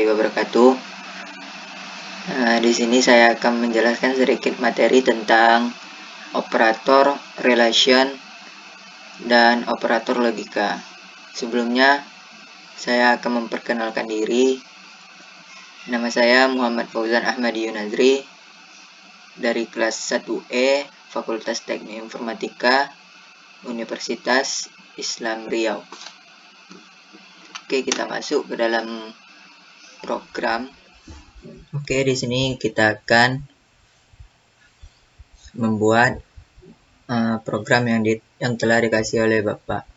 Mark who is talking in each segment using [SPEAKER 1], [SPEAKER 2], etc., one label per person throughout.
[SPEAKER 1] wabarakatuh. Di sini saya akan menjelaskan sedikit materi tentang operator relation dan operator logika. Sebelumnya, saya akan memperkenalkan diri. Nama saya Muhammad Fauzan Ahmadi Yunazri dari kelas 1E Fakultas Teknik Informatika Universitas Islam Riau. Oke, kita masuk ke dalam program. Oke, di sini kita akan membuat program yang telah dikasih oleh Bapak.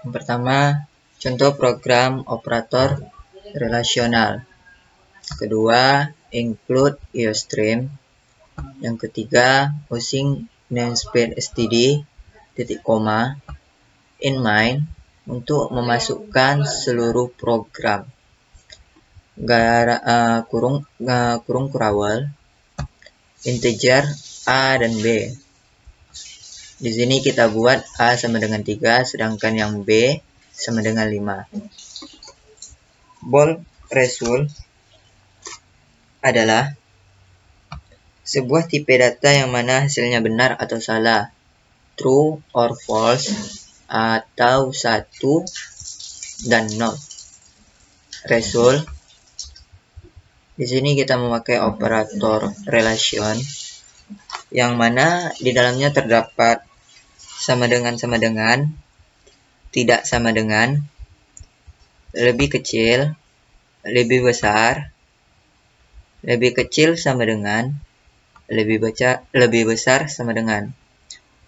[SPEAKER 1] Yang pertama, contoh program operator relasional. Kedua, include IOStream. Yang ketiga, using namespace std, titik koma, in main untuk memasukkan seluruh program. Kurung kurawal, integer A dan B. Di sini kita buat A sama dengan 3, sedangkan yang B sama dengan 5. Bold result adalah sebuah tipe data yang mana hasilnya benar atau salah, true or false, atau 1 dan 0. Result, di sini kita memakai operator relation yang mana di dalamnya terdapat sama dengan, tidak sama dengan, lebih kecil, lebih besar, lebih kecil sama dengan, lebih besar sama dengan.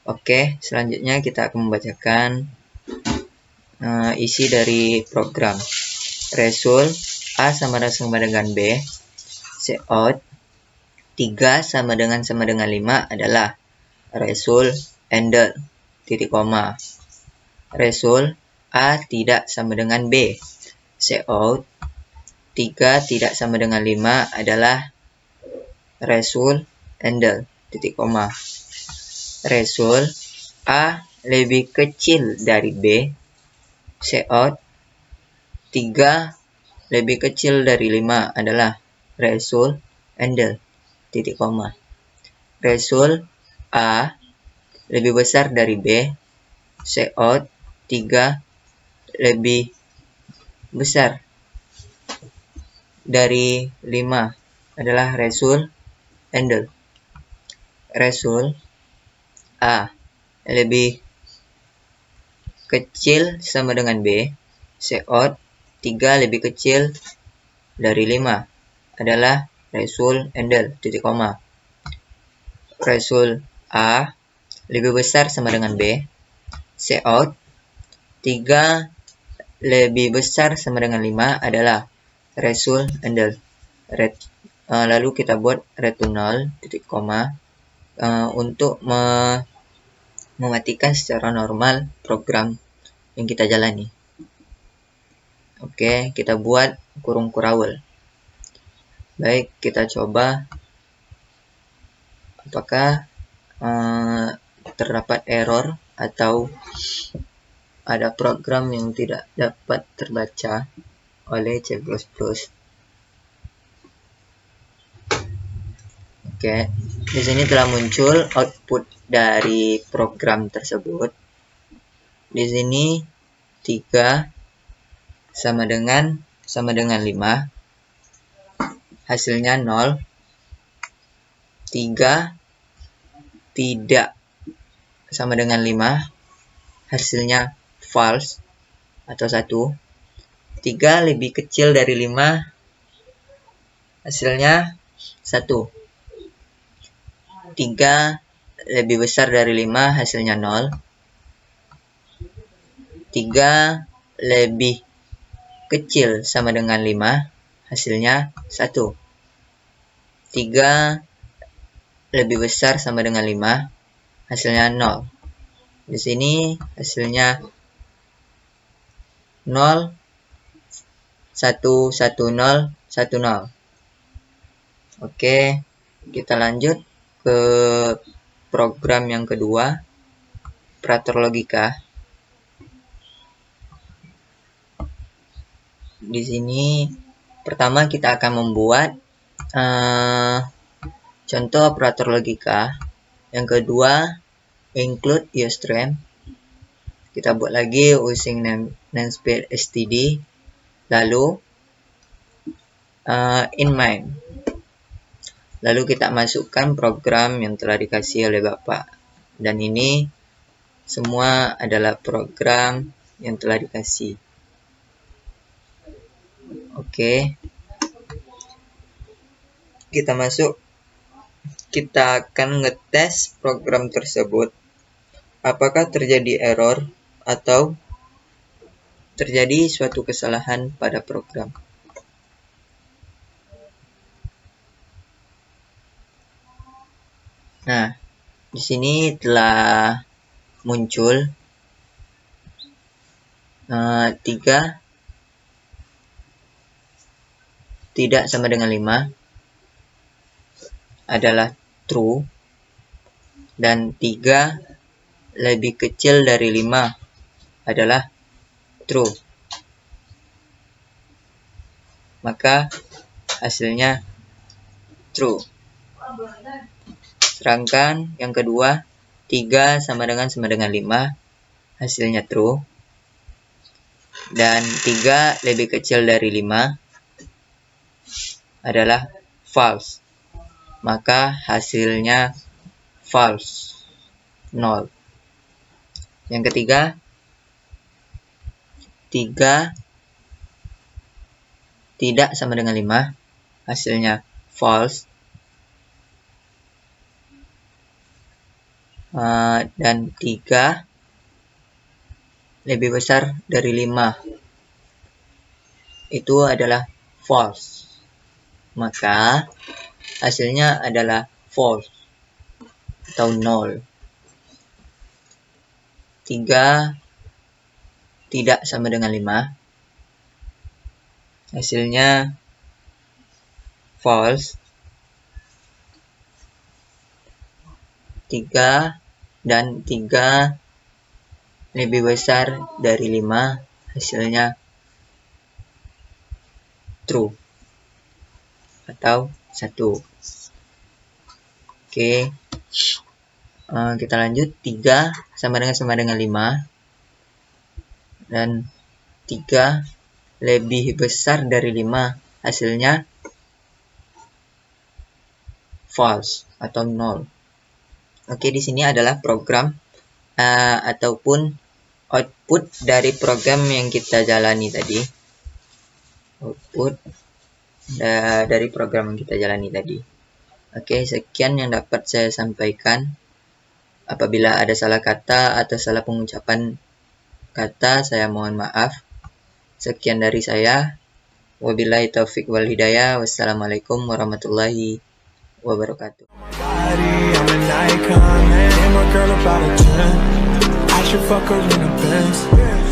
[SPEAKER 1] Oke, selanjutnya kita akan membacakan isi dari program. Result A sama dengan B, cout 3 sama dengan 5 adalah result ended, titik koma. Result A tidak sama dengan B, cout 3 tidak sama dengan 5 adalah result ended, titik koma. Result A lebih kecil dari B, cout 3 lebih kecil dari 5 adalah result ended, titik koma. Result A lebih besar dari B, cout 3 lebih besar dari 5 adalah result ended. Result A lebih kecil sama dengan B, cout 3 lebih kecil dari 5 adalah result ended, titik koma. Result A lebih besar sama dengan B, cout 3 lebih besar sama dengan 5 adalah result ended. Lalu kita buat return null, titik koma, untuk mematikan secara normal program yang kita jalani. Oke, kita buat kurung kurawal. Baik, kita coba apakah terdapat error atau ada program yang tidak dapat terbaca oleh C++. Oke, di sini telah muncul output dari program tersebut. Di sini 3 sama dengan 5, hasilnya 0. 3 tidak sama dengan 5, hasilnya false atau 1. 3 lebih kecil dari 5, hasilnya 1. 3 lebih besar dari 5, hasilnya 0. 3 lebih kecil sama dengan 5, hasilnya 1. 3 lebih besar sama dengan 5, hasilnya 0. Di sini hasilnya 0, 1, 1, 0, 1, 0. Oke, kita lanjut ke program yang kedua, operator logika. di sini pertama kita akan membuat contoh operator logika. Yang kedua, include usestream. Kita buat lagi using namespace std, lalu in main. Lalu kita masukkan program yang telah dikasih oleh Bapak. Dan ini semua adalah program yang telah dikasih. Oke. Kita masuk. Kita akan ngetes program tersebut. Apakah terjadi error atau terjadi suatu kesalahan pada program. Nah, di sini telah muncul 3 tidak sama dengan 5 adalah true, dan 3 lebih kecil dari 5 adalah true. Maka hasilnya true. Sedangkan yang kedua, 3 sama dengan 5, hasilnya true. Dan 3 lebih kecil dari 5 adalah false. Maka hasilnya false, 0. Yang ketiga, 3 tidak sama dengan 5, hasilnya false. Dan 3 lebih besar dari 5, itu adalah false. Maka hasilnya adalah false atau 0. 3 tidak sama dengan 5, hasilnya false. 3 dan 3 lebih besar dari 5, hasilnya true atau 1. Oke. Kita lanjut. 3 sama dengan 5 dan 3 lebih besar dari 5, hasilnya false atau 0. Oke, di sini adalah program ataupun output dari program yang kita jalani tadi. Output dari program yang kita jalani tadi. Oke, sekian yang dapat saya sampaikan. Apabila ada salah kata atau salah pengucapan kata, saya mohon maaf. Sekian dari saya. Wabillahi taufik wal hidayah. Wassalamualaikum warahmatullahi wabarakatuh. I'm an icon, man. Damn, a girl about a 10. I should fuck her in the Benz.